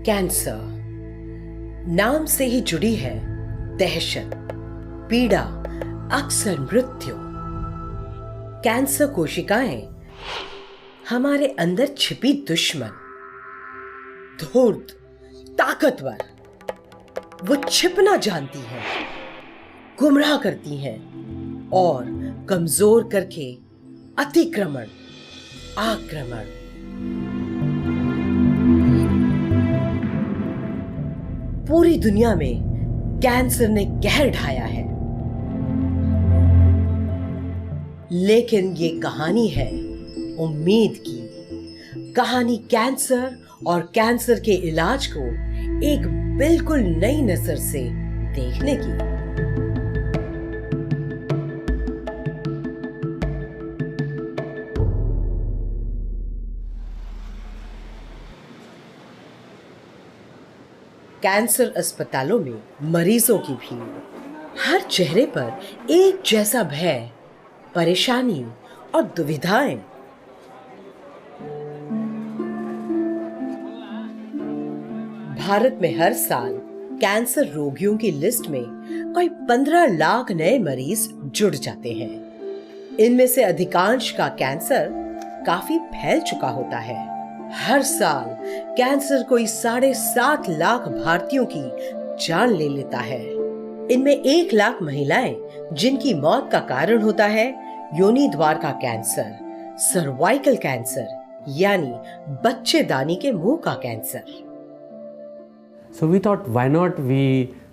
Cancer नाम से ही जुड़ी है दहशत, पीड़ा, अक्सर मृत्यु। कैंसर कोशिकाएं हमारे अंदर छिपी दुश्मन, धूर्त, ताकतवर। वो छिपना जानती हैं, गुमराह करती हैं और कमजोर करके अतिक्रमण, आक्रमण। पूरी दुनिया में कैंसर ने कहर ढाया है, लेकिन ये कहानी है उम्मीद की। कहानी कैंसर और कैंसर के इलाज को एक बिल्कुल नई नजर से देखने की। कैंसर अस्पतालों में मरीजों की भीड़, हर चेहरे पर एक जैसा भय, परेशानी और दुविधाएं। भारत में हर साल कैंसर रोगियों की लिस्ट में कोई 15 लाख नए मरीज जुड़ जाते हैं। इनमें से अधिकांश का कैंसर काफी फैल चुका होता है। हर साल कैंसर कोई 7.5 लाख भारतीयों की जान ले लेता है। इनमें 1 लाख महिलाएं जिनकी मौत का कारण होता है योनि द्वार का कैंसर, सर्वाइकल कैंसर यानी बच्चेदानी के मुंह का cancer. So we thought, why not we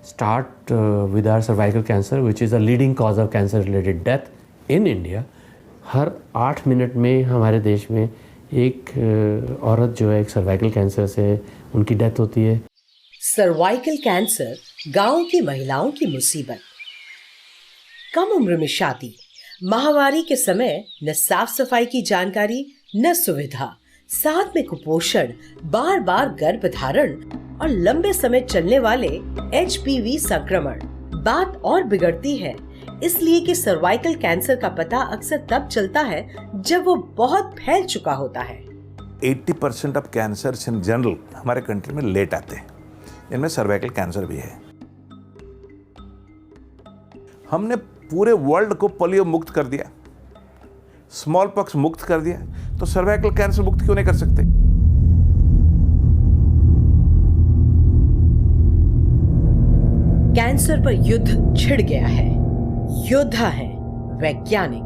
start with our cervical cancer, which is a leading cause of cancer-related death in India. Her 8 minute में हमारे देश में एक औरत जो है एक सर्वाइकल कैंसर से उनकी डेथ होती है। सर्वाइकल कैंसर गांव की महिलाओं की मुसीबत। कम उम्र में शादी, माहवारी के समय न साफ सफाई की जानकारी न सुविधा, साथ में कुपोषण, बार बार गर्भधारण और लंबे समय चलने वाले HPV संक्रमण। बात और बिगड़ती है इसलिए कि सर्वाइकल कैंसर का पता अक्सर तब चलता है जब वो बहुत फैल चुका होता है। 80% ऑफ कैंसर्स इन जनरल हमारे कंट्री में लेट आते हैं, इनमें सर्वाइकल कैंसर भी है। हमने पूरे वर्ल्ड को पोलियो मुक्त कर दिया, स्मॉल पॉक्स मुक्त कर दिया, तो सर्वाइकल कैंसर मुक्त क्यों नहीं कर सकते? कैंसर पर युद्ध छिड़ गया है। योद्धा है वैज्ञानिक,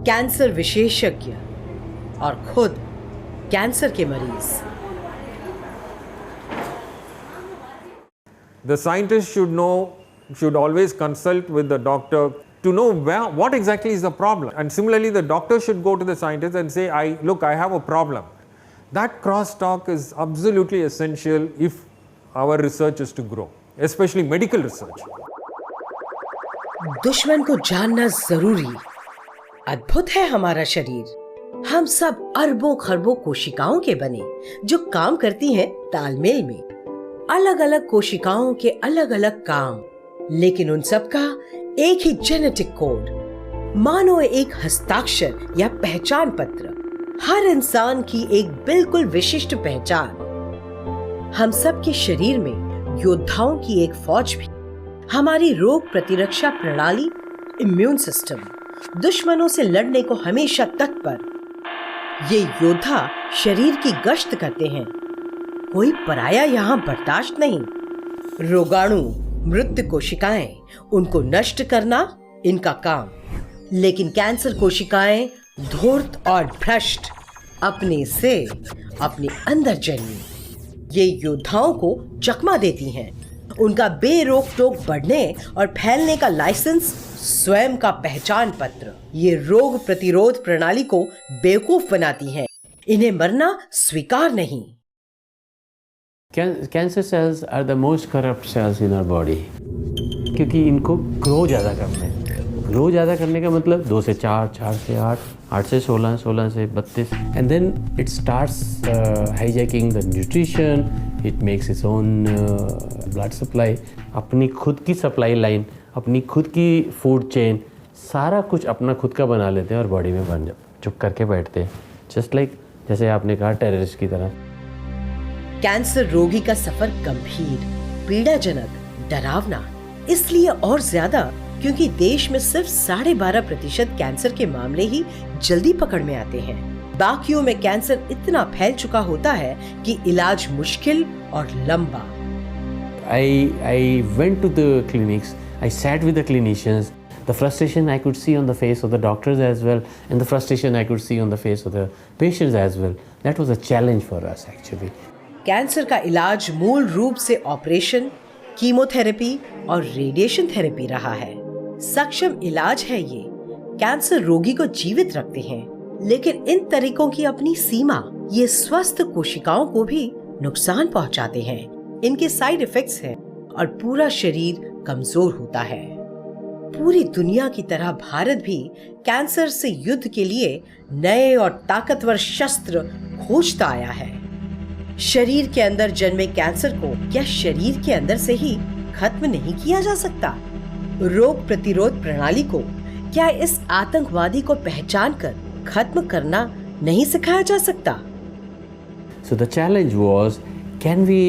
कैंसर विशेषज्ञ और खुद कैंसर के मरीज। The scientist should always consult with the doctor to know what exactly is the problem. And similarly, the doctor should go to the scientist and say, look, I have a problem. That crosstalk is absolutely essential if our research is to grow, especially medical research. दुश्मन को जानना जरूरी। अद्भुत है हमारा शरीर। हम सब अरबों खरबों कोशिकाओं के बने जो काम करती हैं तालमेल में। अलग अलग कोशिकाओं के अलग अलग काम, लेकिन उन सब का एक ही जेनेटिक कोड, मानो एक हस्ताक्षर या पहचान पत्र। हर इंसान की एक बिल्कुल विशिष्ट पहचान। हम सब के शरीर में योद्धाओं की एक फौज भी। हमारी रोग प्रतिरक्षा प्रणाली, इम्यून सिस्टम, दुश्मनों से लड़ने को हमेशा तत्पर। ये योद्धा शरीर की गश्त करते हैं। कोई पराया यहाँ बर्दाश्त नहीं। रोगाणु, मृत कोशिकाएं, उनको नष्ट करना इनका काम। लेकिन कैंसर कोशिकाएं धूर्त और भ्रष्ट, अपने से अपने अंदर जन्मी। ये योद्धाओं को चकमा देती हैं। उनका बेरोक टोक बढ़ने और फैलने का लाइसेंस स्वयं का पहचान पत्र। ये रोग प्रतिरोध प्रणाली को बेवकूफ बनाती हैं। इन्हें मरना स्वीकार नहीं। Cancer cells are the most corrupt cells in our body, क्योंकि इनको ग्रो ज़्यादा करना है। ग्रो ज़्यादा करने का मतलब 2 से 4, 4 से 8, 8 से 16, 16 से 32, and then it starts hijacking the nutrition, it makes its own blood supply, अपनी खुद की सप्लाई लाइन, अपनी खुद की फूड चेन, सारा कुछ अपना खुद का बना लेते हैं और बॉडी में बन चुप करके बैठते हैं, जस्ट लाइक जैसे आपने कहा टेररिस्ट की तरह। कैंसर रोगी का सफर गंभीर, पीड़ाजनक, डरावना इसलिए और ज्यादा क्योंकि देश में सिर्फ 12.5% कैंसर के मामले ही जल्दी पकड़ में आते हैं। बाकियों में कैंसर इतना फैल चुका होता है कि इलाज मुश्किल और लंबा। I went to the clinics, I sat with the clinicians, the frustration I could see on the face of the doctors as well, and the frustration I could see on the face of the patients as well. That was a challenge for us actually. Cancer का इलाज मूल रूप से operation, chemotherapy और radiation therapy रहा है। सक्षम इलाज है ये, कैंसर रोगी को जीवित रखते हैं, लेकिन इन तरीकों की अपनी सीमा, ये स्वस्थ कोशिकाओं को भी नुकसान पहुंचाते हैं। इनके साइड इफेक्ट्स हैं और पूरा शरीर कमजोर होता है। पूरी दुनिया की तरह भारत भी कैंसर से युद्ध के लिए नए और ताकतवर शस्त्र खोजता आया है। शरीर के अंदर जन्मे कैंसर को क्या शरीर के अंदर से ही खत्म नहीं किया जा सकता? रोग प्रतिरोध प्रणाली को क्या इस आतंकवादी को पहचान कर खत्म करना नहीं सिखाया जा सकता? So the challenge was, can we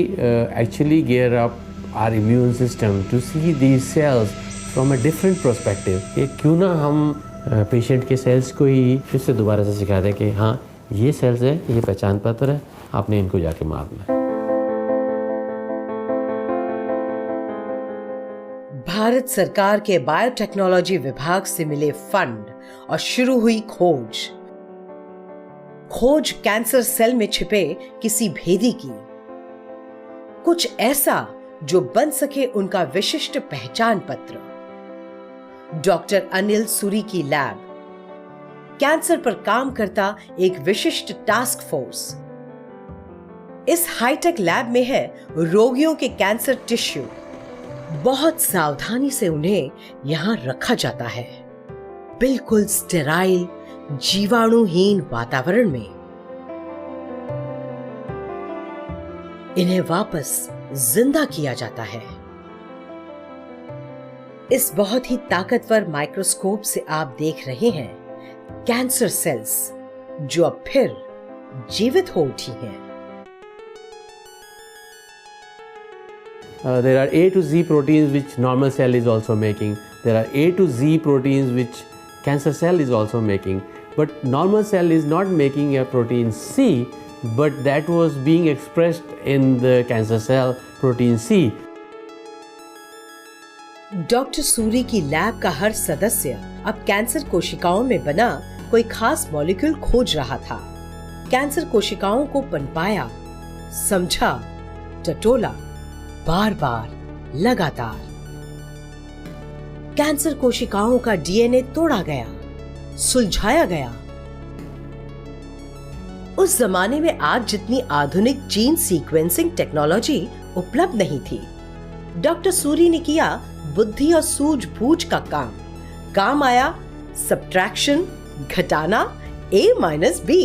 actually gear up our immune system to see these cells from a different perspective? कि क्यों ना हम पेशेंट के सेल्स को ही फिर से दोबारा से सिखा दें कि हाँ ये सेल्स है, ये पहचान पत्र है, आपने इनको जाके मारना है। भारत सरकार के बायोटेक्नोलॉजी विभाग से मिले फंड और शुरू हुई खोज कैंसर सेल में छिपे किसी भेदी की, कुछ ऐसा जो बन सके उनका विशिष्ट पहचान पत्र। डॉक्टर अनिल सूरी की लैब, कैंसर पर काम करता एक विशिष्ट टास्क फोर्स। इस हाईटेक लैब में है रोगियों के कैंसर टिश्यू। बहुत सावधानी से उन्हें यहां रखा जाता है, बिल्कुल स्टेराइल, जीवाणुहीन वातावरण में। इन्हें वापस जिंदा किया जाता है। इस बहुत ही ताकतवर माइक्रोस्कोप से आप देख रहे हैं कैंसर सेल्स जो अब फिर जीवित हो उठी हैं। There are A to Z proteins which normal cell is also making. There are A to Z proteins which cancer cell is also making. But normal cell is not making a protein C, but that was being expressed in the cancer cell, protein C. Doctor Suri की lab का हर सदस्य अब cancer कोशिकाओं में बना कोई खास molecule खोज रहा था। कैंसर कोशिकाओं को पनपाया, समझा, टटोला, बार बार, लगातार। कैंसर कोशिकाओं का डीएनए तोड़ा गया, सुलझाया गया। उस जमाने में आज जितनी आधुनिक जीन सीक्वेंसिंग टेक्नोलॉजी उपलब्ध नहीं थी। डॉक्टर सूरी ने किया बुद्धि और सूझबूझ का काम आया सब्ट्रैक्शन, घटाना, A minus B।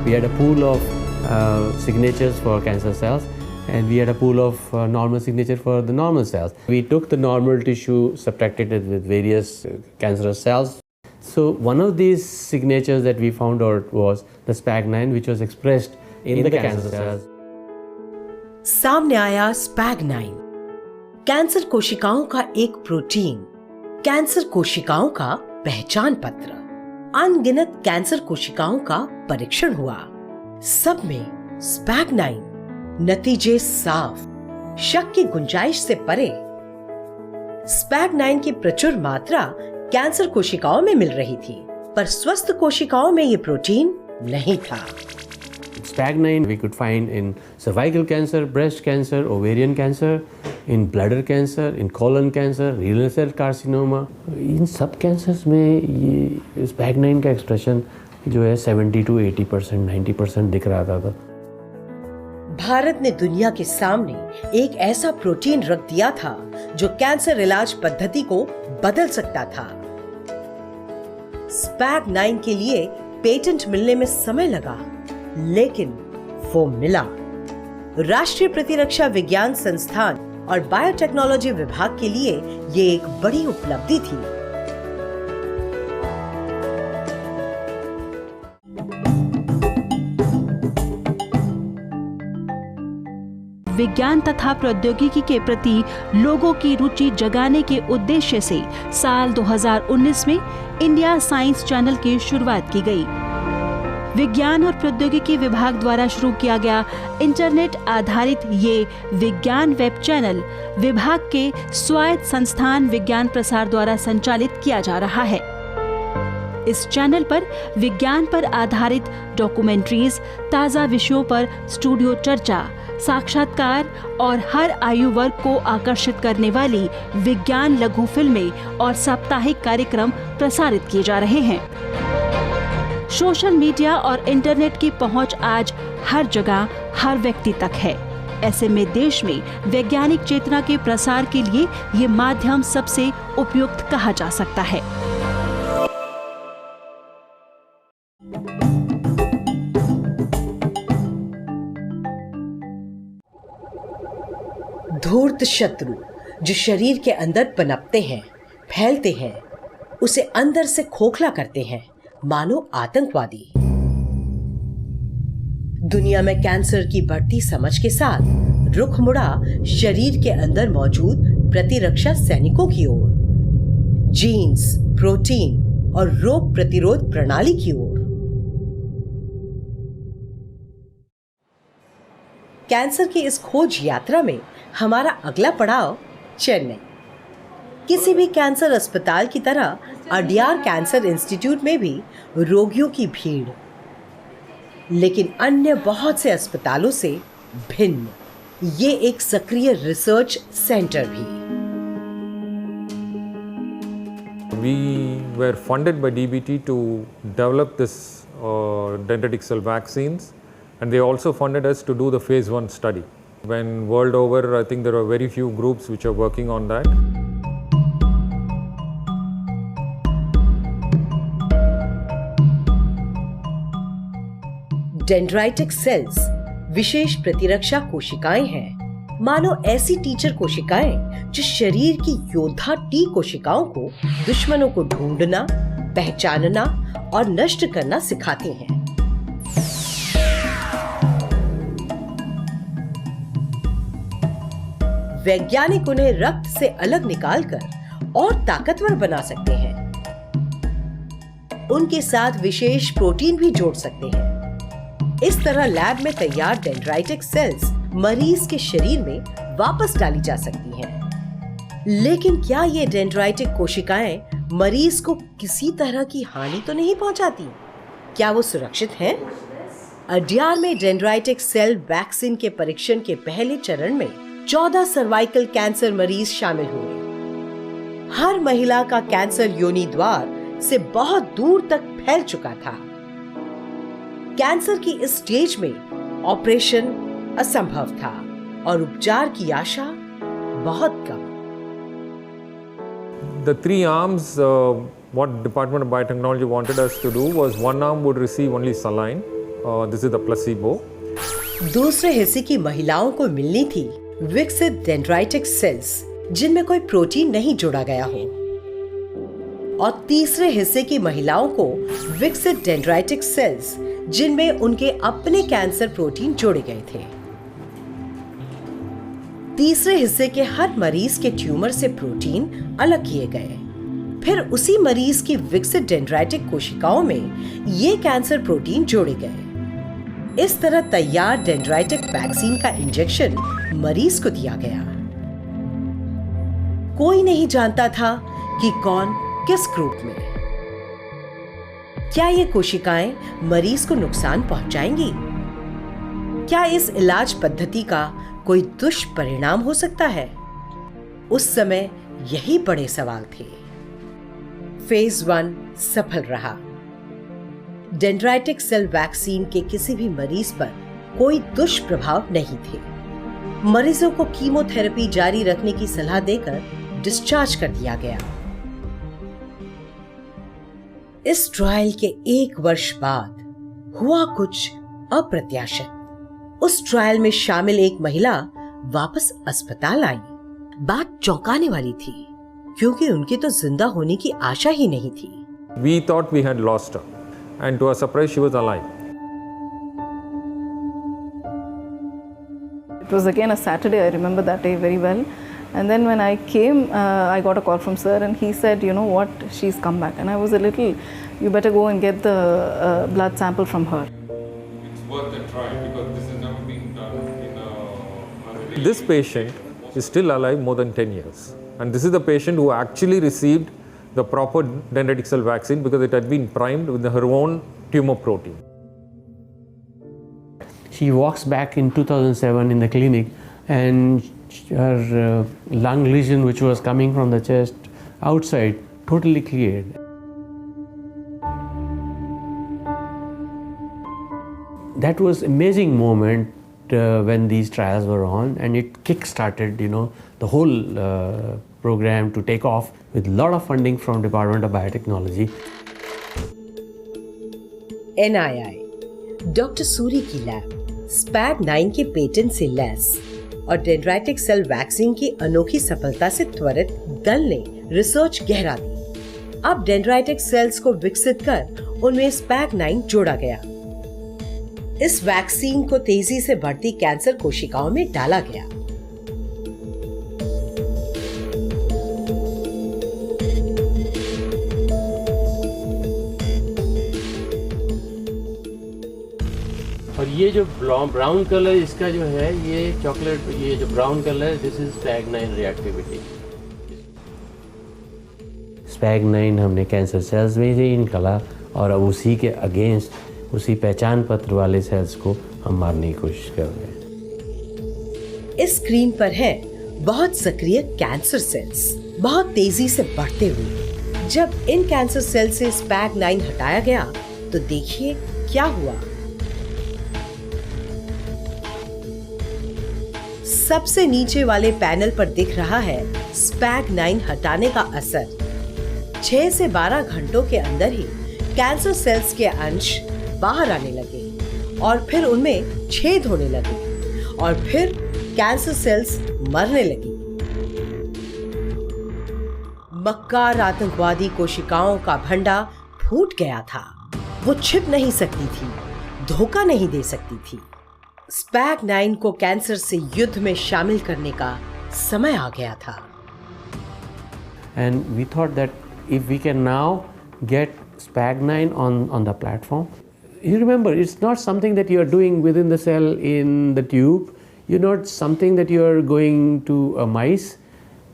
We had a pool of signatures for cancer cells, and we had a pool of normal signature for the normal cells. We took the normal tissue, subtracted it with various cancerous cells. So one of these signatures that we found out was the SPAG9, which was expressed in the cancer cells. सामने आया SPAG9, cancer कोशिकाओं का एक protein, cancer कोशिकाओं का पहचान पत्र। अनगिनत कैंसर कोशिकाओं का परीक्षण हुआ, सब में SPAG9। नतीजे साफ, शक की गुंजाइश से परे। SPAG9 की प्रचुर मात्रा कैंसर कोशिकाओं में मिल रही थी, पर स्वस्थ कोशिकाओं में ये प्रोटीन नहीं था। SPAG9 we could find in cervical cancer, breast cancer, ovarian cancer, in bladder cancer, in colon cancer, renal cell carcinoma. इन सब cancers में ये SPAG9 का expression जो है 70 to 80%, 90% दिख रहा था। भारत ने दुनिया के सामने एक ऐसा प्रोटीन रख दिया था जो कैंसर इलाज पद्धति को बदल सकता था। SPAG9 के लिए पेटेंट मिलने में समय लगा, लेकिन वो मिला। राष्ट्रीय प्रतिरक्षा विज्ञान संस्थान और बायोटेक्नोलॉजी विभाग के लिए ये एक बड़ी उपलब्धि थी। विज्ञान तथा प्रौद्योगिकी के प्रति लोगों की रुचि जगाने के उद्देश्य से साल 2019 में इंडिया साइंस चैनल की शुरुआत की गई। विज्ञान और प्रौद्योगिकी विभाग द्वारा शुरू किया गया इंटरनेट आधारित ये विज्ञान वेब चैनल विभाग के स्वायत्त संस्थान विज्ञान प्रसार द्वारा संचालित किया जा रहा है। इस चैनल पर विज्ञान पर आधारित डॉक्यूमेंट्रीज, ताज़ा विषयों पर स्टूडियो चर्चा, साक्षात्कार और हर आयु वर्ग को आकर्षित करने वाली विज्ञान लघु फिल्में और साप्ताहिक कार्यक्रम प्रसारित किए जा रहे हैं। सोशल मीडिया और इंटरनेट की पहुंच आज हर जगह, हर व्यक्ति तक है। ऐसे में देश में वैज्ञानिक चेतना के प्रसार के लिए ये माध्यम सबसे उपयुक्त कहा जा सकता है। धूर्त शत्रु जो शरीर के अंदर पनपते हैं, फैलते हैं, उसे अंदर से खोखला करते हैं, मानो आतंकवादी। दुनिया में कैंसर की बढ़ती समझ के साथ रुख मुड़ा शरीर के अंदर मौजूद प्रतिरक्षा सैनिकों की ओर, जीन्स, प्रोटीन और रोग प्रतिरोध प्रणाली की ओर। कैंसर की इस खोज यात्रा में हमारा अगला पड़ाव चेन्नई। किसी भी कैंसर अस्पताल की तरह अडयार कैंसर इंस्टीट्यूट में भी रोगियों की भीड़, लेकिन अन्य बहुत से अस्पतालों से भिन्न ये एक सक्रिय रिसर्च सेंटर भी। We were funded by DBT to develop this dendritic cell vaccines, and they also funded us to do the phase 1 study. When world over, I think there are very few groups which are working on that. Dendritic cells विशेष प्रतिरक्षा कोशिकाएं हैं, मानो ऐसी teacher कोशिकाएं जो शरीर की योद्धा टी कोशिकाओं को दुश्मनों को ढूंढना, पहचानना और नष्ट करना सिखाती हैं। वैज्ञानिक उन्हें रक्त से अलग निकालकर और ताकतवर बना सकते हैं। उनके साथ विशेष प्रोटीन भी जोड़ सकते हैं। इस तरह लैब में तैयार डेंड्राइटिक सेल्स मरीज के शरीर में वापस डाली जा सकती हैं। लेकिन क्या ये डेंड्राइटिक कोशिकाएं मरीज को किसी तरह की हानि तो नहीं पहुंचाती? क्या वो सुरक्षित हैं? अडयार में डेंड्राइटिक सेल वैक्सीन के परीक्षण के पहले चरण में 14 सर्वाइकल कैंसर मरीज शामिल हुए। हर महिला का कैंसर योनि द्वार से बहुत दूर तक फैल चुका था। कैंसर की इस स्टेज में ऑपरेशन असंभव था और उपचार की आशा बहुत कम। The 3 arms, what Department of Biotechnology wanted us to do was one arm would receive only saline. This is the placebo. दूसरे हिस्से की महिलाओं को मिलनी थी विकसित डेंड्राइटिक सेल्स जिनमें कोई प्रोटीन नहीं जोड़ा गया हो, और तीसरे हिस्से की महिलाओं को विकसित डेंड्राइटिक सेल्स जिनमें उनके अपने कैंसर प्रोटीन जोड़े गए थे। तीसरे हिस्से के हर मरीज के ट्यूमर से प्रोटीन अलग किए गए। फिर उसी मरीज की विकसित डेंड्राइटिक कोशिकाओं में ये कैंसर प्रोटीन जोड़े गए। इस तरह तैयार डेंड्राइटिक वैक्सीन का इंजेक्शन मरीज को दिया गया। कोई नहीं जानता था कि कौन किस ग्रुप में। क्या ये कोशिकाएं मरीज को नुकसान पहुंचाएंगी? क्या इस इलाज पद्धति का कोई दुष्परिणाम हो सकता है? उस समय यही बड़े सवाल थे। फेज 1 सफल रहा। डेंड्राइटिक सेल वैक्सीन के किसी भी मरीज पर कोई दुष्प्रभाव नहीं थे। मरीजों को कीमोथेरेपी जारी रखने की सलाह देकर डिस्चार्ज कर दिया गया। इस ट्रायल के 1 वर्ष बाद हुआ कुछ अप्रत्याशित। उस ट्रायल में शामिल एक महिला वापस अस्पताल आई। बात चौंकाने वाली थी, क्योंकि उनकी तो जिंदा होने की आशा ही नहीं थी। We thought we had lost her, and to our surprise, she was alive. It was again a Saturday, I remember that day very well. And then when I came, I got a call from sir and he said, you know what, she's come back. And I was a little, you better go and get the blood sample from her. It's worth a try because this has never been done in a... This patient is still alive more than 10 years. And this is the patient who actually received the proper dendritic cell vaccine because it had been primed with her own tumor protein. She walks back in 2007 in the clinic and her lung lesion which was coming from the chest outside totally cleared. That was amazing moment when these trials were on, and it kick-started, you know, the whole program to take off with a lot of funding from Department of Biotechnology. NII, doctor Suri की lab SPAG9 के patent से lace और dendritic cell vaccine की अनोखी सफलता से त्वरित दल ने रिसर्च गहरा दी। अब डेंड्राइटिक सेल्स को विकसित कर उनमें SPAG9 जोड़ा गया। इस वैक्सीन को तेजी से बढ़ती कैंसर कोशिकाओं में डाला गया। और ये जो ब्राउन कलर इसका जो है, ये चॉकलेट, ये जो brown colour, this is SPAG9 reactivity. SPAG9 हमने कैंसर सेल्स में से निकाला और अब उसी के अगेंस्ट, उसी पहचान पत्र वाले सेल्स को हम मारने की कोशिश कर रहे हैं। इस स्क्रीन पर है बहुत सक्रिय कैंसर सेल्स, बहुत तेजी से बढ़ते हुए। जब इन कैंसर सेल से SPAG9 हटाया गया तो देखिए क्या हुआ। सबसे नीचे वाले पैनल पर दिख रहा है SPAG9 हटाने का असर। 6 से 12 घंटों के अंदर ही कैंसर सेल्स के अंश बाहर आने लगे और फिर उनमें छेद होने लगे और फिर कैंसर सेल्स मरने लगी। मक्कार आतंकवादी कोशिकाओं का भंडा फूट गया था। वो छिप नहीं सकती थी, धोखा नहीं दे सकती थी। SPAG9 को कैंसर से युद्ध में शामिल करने का समय आ गया था। And we thought that if we can now get SPAG9 on the platform, you remember, it's not something that you are doing within the cell in the tube. You're not something that you are going to a mice.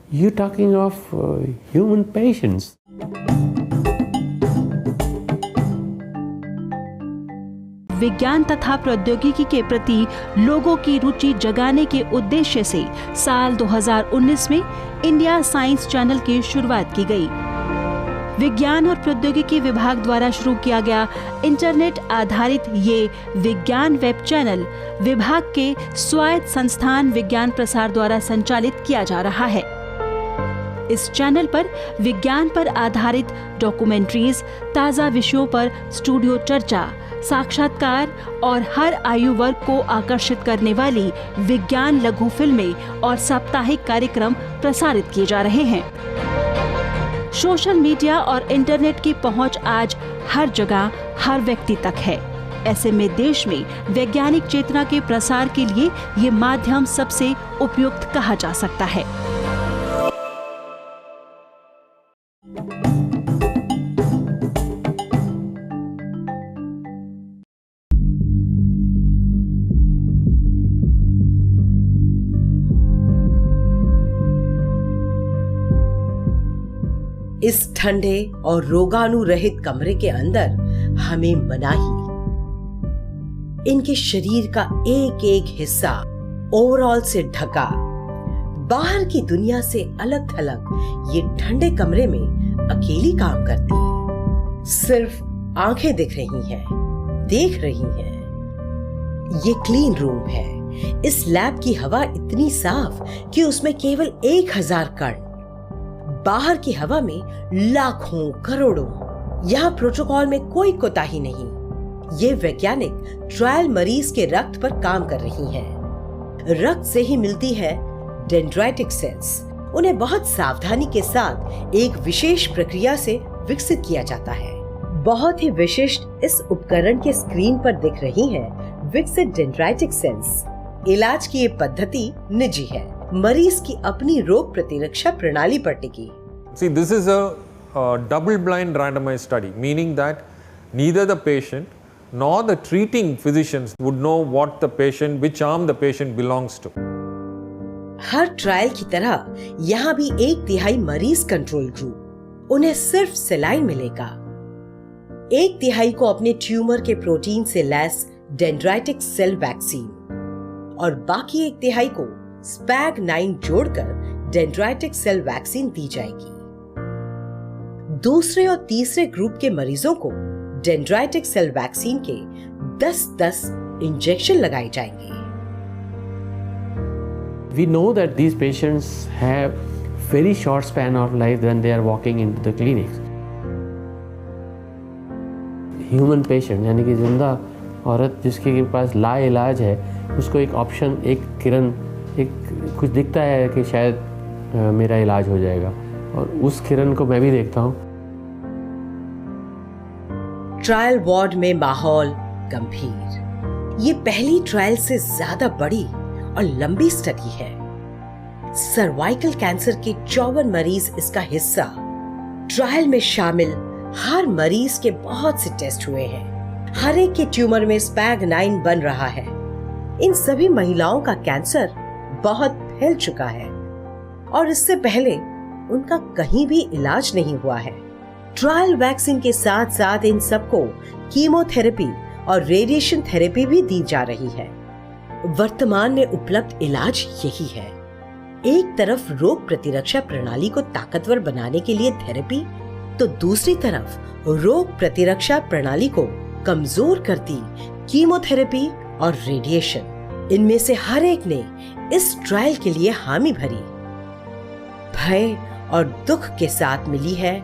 You're talking of human patients. विज्ञान तथा प्रौद्योगिकी के प्रति लोगों की रुचि जगाने के उद्देश्य से साल 2019 में इंडिया साइंस चैनल की शुरुआत की गई। विज्ञान और प्रौद्योगिकी विभाग द्वारा शुरू किया गया इंटरनेट आधारित ये विज्ञान वेब चैनल विभाग के स्वायत्त संस्थान विज्ञान प्रसार द्वारा संचालित किया जा रहा है। इस चैनल पर विज्ञान पर आधारित डॉक्यूमेंट्रीज, ताज़ा विषयों पर स्टूडियो चर्चा, साक्षात्कार और हर आयु वर्ग को आकर्षित करने वाली विज्ञान लघु फिल्में और साप्ताहिक कार्यक्रम प्रसारित किए जा रहे हैं। सोशल मीडिया और इंटरनेट की पहुंच आज हर जगह, हर व्यक्ति तक है। ऐसे में देश में वैज्ञानिक चेतना के प्रसार के लिए ये माध्यम सबसे उपयुक्त कहा जा सकता है। इस ठंडे और रोगाणु रहित कमरे के अंदर हमें मनाही इनके शरीर का एक एक हिस्सा ओवरऑल से ढका, बाहर की दुनिया से अलग थलग ये ठंडे कमरे में अकेली काम करती है। सिर्फ आंखें दिख रही हैं, देख रही हैं। ये क्लीन रूम है। इस लैब की हवा इतनी साफ कि उसमें केवल 1000 कण, बाहर की हवा में लाखों करोड़ों। यहाँ प्रोटोकॉल में कोई कोताही नहीं। ये वैज्ञानिक ट्रायल मरीज के रक्त पर काम कर रही हैं। रक्त से ही मिलती है डेंड्राइटिक सेल्स। उन्हें बहुत सावधानी के साथ एक विशेष प्रक्रिया से विकसित किया जाता है। बहुत ही विशिष्ट इस उपकरण के स्क्रीन पर दिख रही हैं विकसित डेंड्राइटिक सेल्स। इलाज की ये पद्धति निजी है, मरीज की अपनी रोग प्रतिरक्षा प्रणाली पर टिकी। See, this is a double-blind randomized study, meaning that neither the patient nor the treating physicians would know what the patient, which arm the patient belongs to. Her trial की तरह यहाँ भी 1/3 मरीज कंट्रोल ग्रुप, उन्हें सिर्फ सेलाइन मिलेगा। 1/3 को अपने ट्यूमर के प्रोटीन से लैस डेंड्राइटिक सेल वैक्सीन और बाकी 1/3 को SPAG9 जोड़कर डेंड्राइटिक सेल वैक्सीन दी जाएगी। दूसरे और तीसरे ग्रुप के मरीजों को डेंड्राइटिक सेल वैक्सीन के 10-10 इंजेक्शन लगाए जाएंगे। We know that these patients have very short span of life when they are walking into the clinics. Human patient यानी कि जिंदा औरत जिसके पास ला इलाज है, उसको एक ऑप्शन, एक किरण, एक कुछ दिखता है कि शायद मेरा इलाज हो जाएगा, और उस किरण को मैं भी देखता हूँ। ट्रायल वार्ड में माहौल गंभीर। ये पहली ट्रायल से ज्यादा बड़ी और लंबी स्टडी है। सर्वाइकल कैंसर के 54 मरीज इसका हिस्सा। ट्रायल में शामिल हर मरीज के बहुत से टेस्ट हुए हैं। हर एक के ट्यूमर में SPAG9 बन रहा है। इन सभी महिलाओं का कैंसर बहुत फैल चुका है और इससे पहले उनका कहीं भी इलाज नहीं हुआ है। ट्रायल वैक्सीन के साथ साथ इन सबको कीमोथेरेपी और रेडिएशन थेरेपी भी दी जा रही है। वर्तमान में उपलब्ध इलाज यही है। एक तरफ रोग प्रतिरक्षा प्रणाली को ताकतवर बनाने के लिए थेरेपी, तो दूसरी तरफ रोग प्रतिरक्षा प्रणाली को कमजोर करती कीमोथेरेपी और रेडिएशन। इनमें से हर एक ने इस ट्रायल के लिए हामी भरी। भय और दुख के साथ मिली है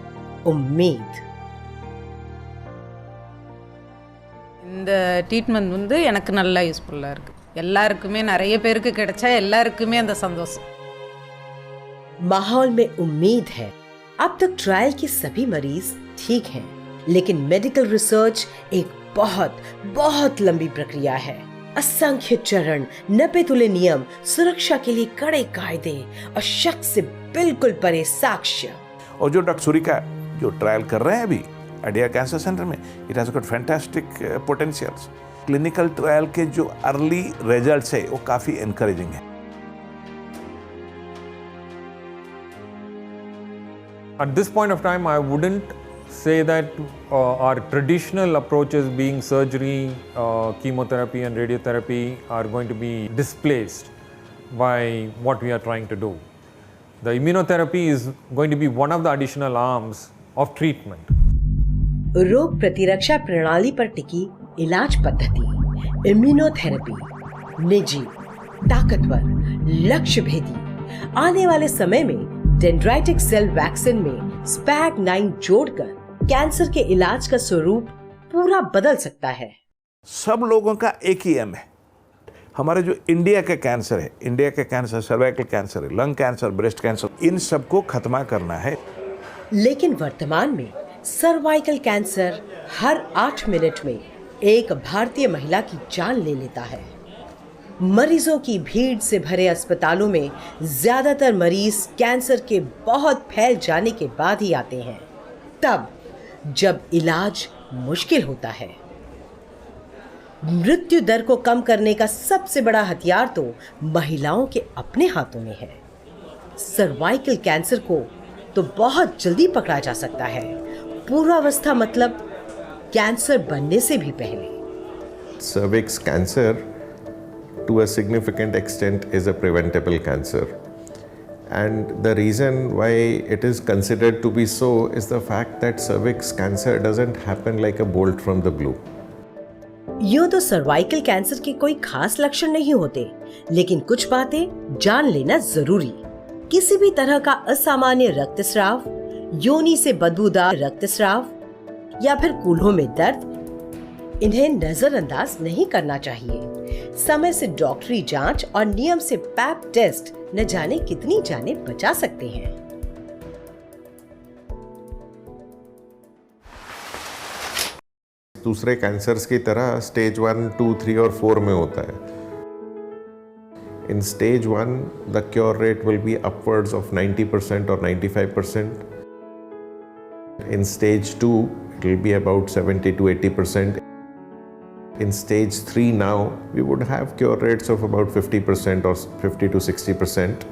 उम्मीद। இந்த ட்ரீட்மெண்ட் வந்து எனக்கு நல்லா யூஸ்ஃபுல்லாக இருக்குது। எல்லாருக்குமே நிறைய பேருக்கு கிடைச்சா எல்லாருக்குமே அந்த சந்தோஷம்। माहौल में उम्मीद है। अब तक ट्रायल के सभी मरीज ठीक हैं, लेकिन मेडिकल रिसर्च एक बहुत बहुत लंबी प्रक्रिया है। असंख्य चरण, 90 तुल्य नियम, सुरक्षा के लिए कड़े कायदे और शक से बिल्कुल परे साक्ष्य। और जो डॉक्टर सुरिका जो ट्रायल कर रहे हैं अभी आइडिया कैंसर सेंटर में, it has got fantastic potentials. Clinical trial के जो अर्ली रिजल्ट्स है वो काफ़ी एनकरेजिंग है। At this point of time, I wouldn't say that our traditional approaches being surgery, chemotherapy and radiotherapy are going to be displaced by what we are trying to do. The immunotherapy is going to be one of the additional arms of treatment. रोग प्रतिरक्षा प्रणाली पर टिकी इलाज पद्धति, immunotherapy, निजी, ताकतवर, लक्ष्य भेदी। आने वाले समय में डेंड्राइटिक सेल वैक्सीन में SPAG9 जोड़कर कैंसर के इलाज का स्वरूप पूरा बदल सकता है। सब लोगों का एक ही एम है। हमारे जो इंडिया का कैंसर है, इंडिया का कैंसर, सर्वाइकल कैंसर है, लंग कैंसर, ब्रेस्ट कैंसर, इन सबको खत्म करना है। लेकिन वर्तमान में सर्वाइकल कैंसर हर 8 मिनट में एक भारतीय महिला की जान ले लेता है। मरीजों की भीड़ से भरे अस्पतालों में ज्यादातर मरीज कैंसर के बहुत फैल जाने के बाद ही आते हैं, तब जब इलाज मुश्किल होता है। मृत्यु दर को कम करने का सबसे बड़ा हथियार तो महिलाओं के अपने हाथों में है। सर्वाइकल कैंसर को तो बहुत जल्दी पकड़ा जा सकता है, पूर्वावस्था मतलब कैंसर बनने से भी पहले। Cervix cancer to a significant extent is a preventable cancer, and the reason why it is considered to be so is the fact that cervix cancer doesn't happen like a bolt from the blue. यूं तो cervical cancer के कोई खास लक्षण नहीं होते, लेकिन कुछ बातें जान लेना जरूरी। किसी भी तरह का असामान्य रक्तस्राव, योनि से बदबूदार रक्तस्राव या फिर कूल्हों में दर्द, इन्हें नजरअंदाज नहीं करना चाहिए। समय से डॉक्टरी जांच और नियम से पैप टेस्ट न जाने कितनी जानें बचा सकते हैं। दूसरे कैंसर्स की तरह स्टेज 1, 2, 3 और 4 में होता है। In stage 1, the cure rate will be upwards of 90% or 95%. In stage 2, it will be about 70 to 80%. In stage 3 now, we would have cure rates of about 50% or 50 to 60%.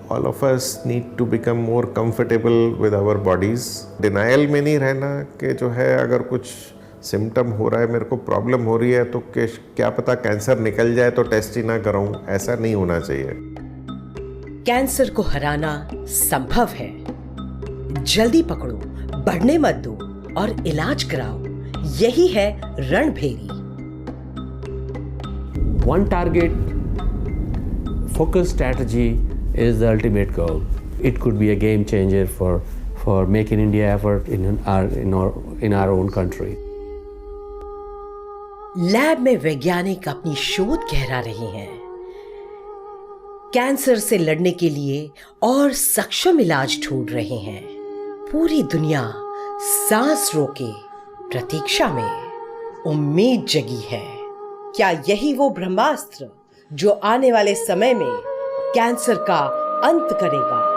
All of us need to become more comfortable with our bodies. Denial में नहीं रहना कि जो है अगर कुछ symptom हो रहा है, मेरे को प्रॉब्लम हो रही है तो क्या पता कैंसर निकल जाए तो टेस्ट ही ना कराऊं, ऐसा नहीं होना चाहिए। कैंसर को हराना संभव है। जल्दी पकड़ो, बढ़ने मत दो और इलाज कराओ। यही है रणभेरी। One target focus strategy is the ultimate goal. It could be a game changer for making India effort in our own country. Lab में वैज्ञानिक अपनी शोध गहरा रहे हैं। कैंसर से लड़ने के लिए और सक्षम इलाज ढूंढ रहे हैं। पूरी दुनिया सांस रोके प्रतीक्षा में उम्मीद जगी है। क्या यही वो ब्रह्मास्त्र जो आने वाले समय में कैंसर का अंत करेगा?